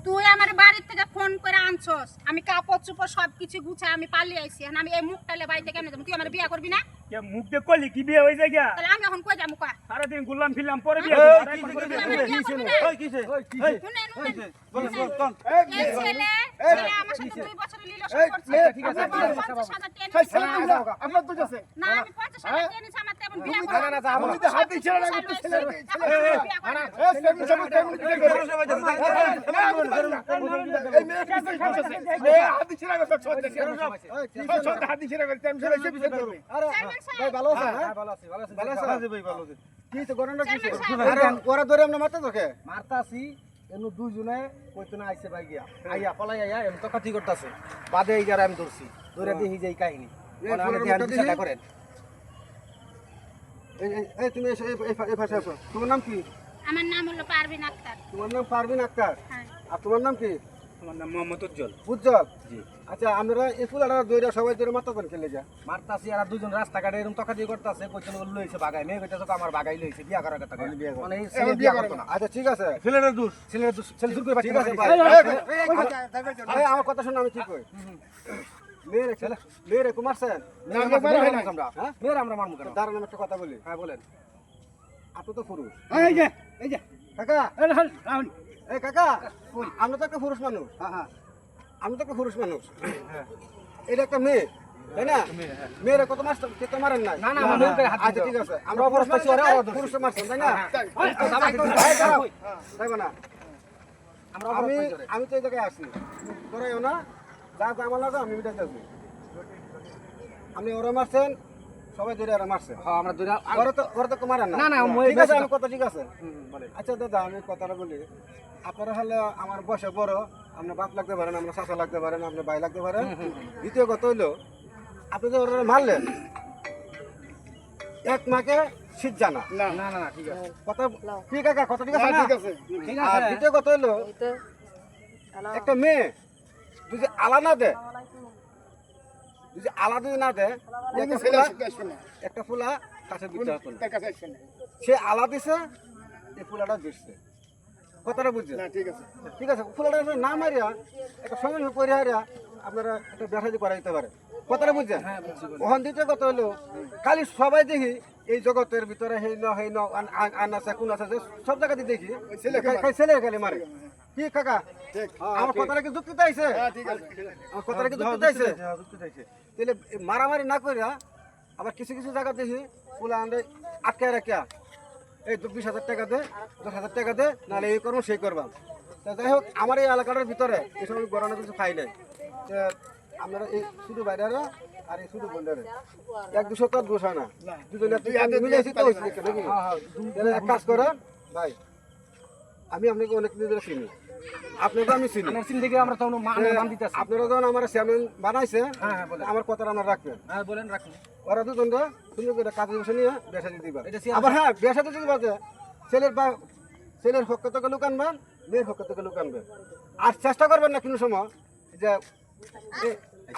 তুই আমার বাড়ি থেকে ফোন করে আনছস, আমি কাপড় চোপড় সবকিছু গুছাই আমি পালিয়ে আইছি। এখন আমি এই মুখটালে বাড়িতে কেন যাবো? তুই আমার বিয়ে করবি না? কে মুখ দিয়ে কইলি কি বিয়ে হয়ে যায় গিয়া? তাহলে আমি এখন কই যাবো? কয় সারাদিন ঘুরলাম ফিরলাম পরে বিয়ে তুই করবো। আমার বিয়ে করবি না? ওই কিসে শুনেন, শুনেন। বলেন কোন এই ছেলে আমার সাথে 2 বছর রিলেশন করছে। ঠিক আছে, আমার 50,000 টাকা সেই নিছে। ছেলেগুলো আপনার তো আছে না, আমি 50,000 টাকা নিছে, আমার তেমন বিয়ে করবো না, না, না, আমি যদি হাত দিয়ে ছেড়ে না করতে ছেলে বিয়ে করবো। এই সেমি এই মেয়ে কাছে খাচ্ছে এই হাত দিয়ে ছেড়ে করতে ছোটে ছোট হাত দিয়ে ছেড়ে করতে আমি ছেড়ে সে বিচার করবে আরে ভাই ভালো আছেন? হ্যাঁ ভালো আছি ভালো আছি ভাই ভালো আছি কি তো গরমটা কি আরে ওরা ধরে আমরা মারতে তোকে মারতাছি এনু দুইজনে কইতো না আইছে ভাই গিয়া আইয়া পলাই আইয়া এম তো কাটি করতাছে বাদে এই যারা আমি ধরছি ধরে দেখি যে এই কাহিনী মানে ধ্যান দিশাটা করেন এই তুমি এই ভাষা আসো তোমার নাম কি আমার নাম হলো পারভিন আক্তার। তোমার নাম পারভিন আক্তার হ্যাঁ। আর তোমার নাম কি আমার নাম মোহাম্মদ উজ্জ্বল। উজ্জ্বল জি আচ্ছা আমরা স্কুলেরা দুইটা সবাই ধরে মারতাছেন খেলে যা মারতাছি আর দুইজন রাস্তাঘাটে এরকম টাকা দিয়ে করতেছে কইছেন লইছে বাগাই মেয়ে কইতেছে তো আমার বাগাই লইছে বিয়া করার কথা মানে এই ছেলে বিয়া করতে না আচ্ছা ঠিক আছে ছেলের দোষ ছেলে দূর করে ঠিক আছে ভাই আমার কথা শুনুন আমি ঠিক কই মেয়েরে কুমারছেন আমরা হ্যাঁ মেয়ের আমরা মারমু কেন দাঁড়ান আমি একটা কথা বলি হ্যাঁ বলেন আপনি তো পুরুষ এই যে কাকা এই কাকা আমরা তো একটা পুরুষ মানুষ হ্যাঁ আমি তো একটা পুরুষ মানুষ এটা একটা মেয়ে তাই না মেয়েরা কত মাস তো মারেন নাই না আচ্ছা ঠিক আছে আমরা পুরুষ মারছেন তাই না তাই না আমি তো এই জায়গায় আসি তোরাইও না যা আমার লাগে আমি মিটাতে আসি আপনি ওরা মারছেন সবাই ধরে ওরা মারছে হ্যাঁ আমরা ধরে ওরা তো মারেন না না ঠিক আছে আমি কথা ঠিক আছে আচ্ছা দাদা আমি কথাটা বলি আপনারা হলে আমার বয়সে বড় আপনার বাপ লাগতে পারেন আপনার চাচা লাগতে পারেন আপনার ভাই লাগতে পারেন দ্বিতীয় কথা হইলো আপনি যে ওরা মারলেন এক মাকে শীত জানা না ঠিক আছে কথা ঠিক আছে কথা ঠিক আছে ঠিক আর দ্বিতীয় কথা হইলো একটা মেয়ে যদি আলা না দেয় যদি আলা যদি না দেয় একটা ফুলা কাছে সে আলা দিছে এই ফুলাটা দিচ্ছে কথাটা বুঝছেন ঠিক আছে ফুলাটা না মারিয়া একটা সঙ্গে করে হারিয়া আপনারা একটা ব্যবসা করা যেতে পারে কথাটা বুঝছেন ওখান দ্বিতীয় কথা হলো খালি সবাই দেখি এই জগতের ভিতরে হেই ন আন আছে কোন আছে সব জায়গাতে দেখি ছেলে খালি মারে কি কাকা আমার কথাটা কি যুক্তি চাইছে আমার কথাটা কি যুক্তি চাইছে তাহলে মারামারি না করিয়া আবার কিছু কিছু জায়গা দেখি ফুলা আনলে আটকায় রাখিয়া এই 20,000 টাকা দে 10,000 টাকা দে নাহলে এই করবো সেই করবাম তা যাই হোক আমার এই এলাকাটার ভিতরে এই সময় গরমে কিছু খাই নাই আপনারা এই শুধু বাইরেরা আর এই শুধু বন্ডারে 1-200 তো দোষ হয় না দুজনে মিলে এসে তো হয়েছে নাকি এক কাজ করেন ভাই আমি আপনাকে অনেক দিন ধরে চিনি আপনাকে আমি চিনি আমরা তখন মান দিতেছি আপনারা যখন আমার চেয়ারম্যান বানাইছে আমার কথাটা আমরা রাখবেন হ্যাঁ বলেন রাখুন ওরা দুজনরা সুন্দর করে কাজে বসে নিয়ে বেসা দিয়ে দিবা আবার হ্যাঁ বেসা দিয়ে দিবা যে ছেলের পক্ষ থেকে লোক আনবেন মেয়ের পক্ষ থেকে লোক আনবেন আর চেষ্টা করবেন না কোনো সময় যে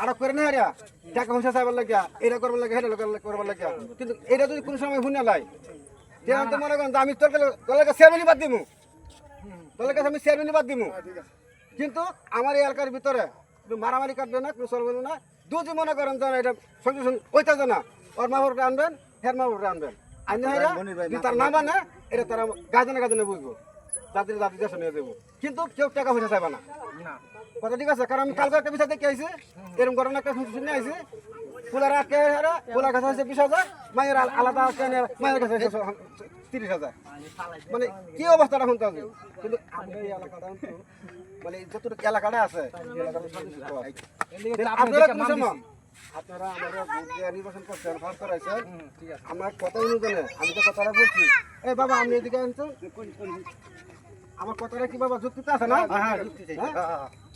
আরো করে না হারিয়া টাকা পয়সা চাইবার লাগিয়া এটা করবার লাগে হেটা করবার লাগিয়া কিন্তু এটা যদি কোনো সময় শুনে লাই তো মনে করেন আমি তোর কাছে চেয়ারম্যানই বাদ দিমু তোর কাছে আমি চেয়ারম্যানই বাদ দিমু কিন্তু আমার এই এলাকার ভিতরে মারামারি কাটবে না কোনো চলবে না দুজি মনে করেন যে এটা সংযোজন ওইটা না ওর মা বাবাটা আনবেন হের মা বাবাটা আনবেন আইন তার না মানে এটা তারা গাজনে বুঝবো জাতির জাতি দেশে নিয়ে দেবো কিন্তু কেউ টাকা পয়সা চাইবে না কথা ঠিক আছে কারণ আমি কালকে একটা বিষয় দেখে আইছি এরকম ঘটনা একটা শুনে আইছি ফুলার আটকে ফুলার কাছে হয়েছে 20,000 মায়ের আলাদা মায়ের কাছে 30,000 মানে কি অবস্থাটা শুনতে হবে কিন্তু আমাদের এই এলাকাটা মানে যতটুকু এলাকাটা আছে আপনারা আমাদের নির্বাচন করছেন ফাঁস করাইছেন আমার কথা অনুযায়ী আমি তো কথাটা বলছি এই বাবা আমি এদিকে আনছো আমার কথাটা কি বাবা যুক্তিতে আছে না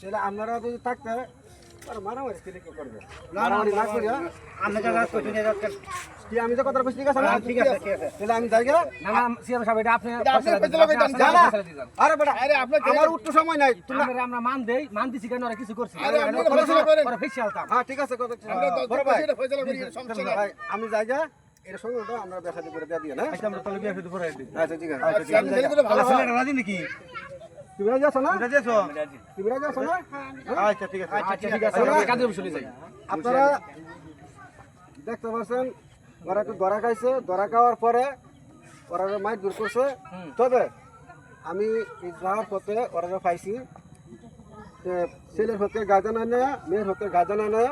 তাহলে আপনারা যদি থাকতে মারামারি করবে মারামারি না করিয়া আমি যে কথাটা বলছি ঠিক আছে না ঠিক আছে তাহলে আমি যাই আরে বেটা আমার উঠতে সময় নাই আমরা মান দিছি কেন ওরা কিছু করছি হ্যাঁ ঠিক আছে আমি যাই এর সঙ্গে আমরা ব্যবসা করে দিয়ে না আচ্ছা ঠিক আছে রাজি নাকি তুমি রাজি আছো না তুমি রাজি আছো না আচ্ছা ঠিক আছে আমরা কাজে চলে যাই আপনারা দেখতে পাচ্ছেন ওরা একটু ধরা খাইছে, ধরা খাওয়ার পরে ওরা মাইক দূর করছে। তবে আমি এই যাওয়ার পথে ওরা পাইছি যে ছেলের হতে গার্জেন আনে, মেয়ের হতে গার্জেন আনে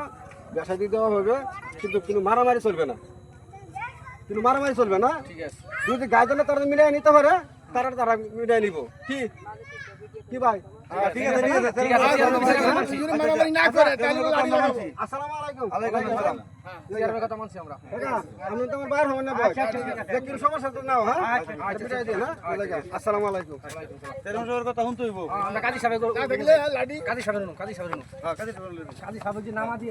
ব্যবসা দিয়ে দেওয়া হবে, কিন্তু কোনো মারামারি চলবে না, কিন্তু মারামারি চলবে না। যদি গার্জেনে তারা মিলিয়ে নিতে পারে তারা মিলিয়ে নিব। কি কি ভাই? ঠিক আছে ঠিক আছে যদি মারামারি না করে তাহলে লাড়ি লাগাবো। আসসালামু আলাইকুম। ওয়ালাইকুম আসসালাম। কথা মানছি আমরা কাকা, আমি তোমার বাইরে হবেন না বস। দেখি সমস্যা তো নাও, হ্যাঁ বিদায় দিন, হ্যাঁ আসসালামু আলাইকুম। কথা শুনতে হইব আমরা কাজী সাহেব দেখলে লাড়ি কাজী সাহেব কাজী সাহেব কাজী সাহেব যে নামা দিয়ে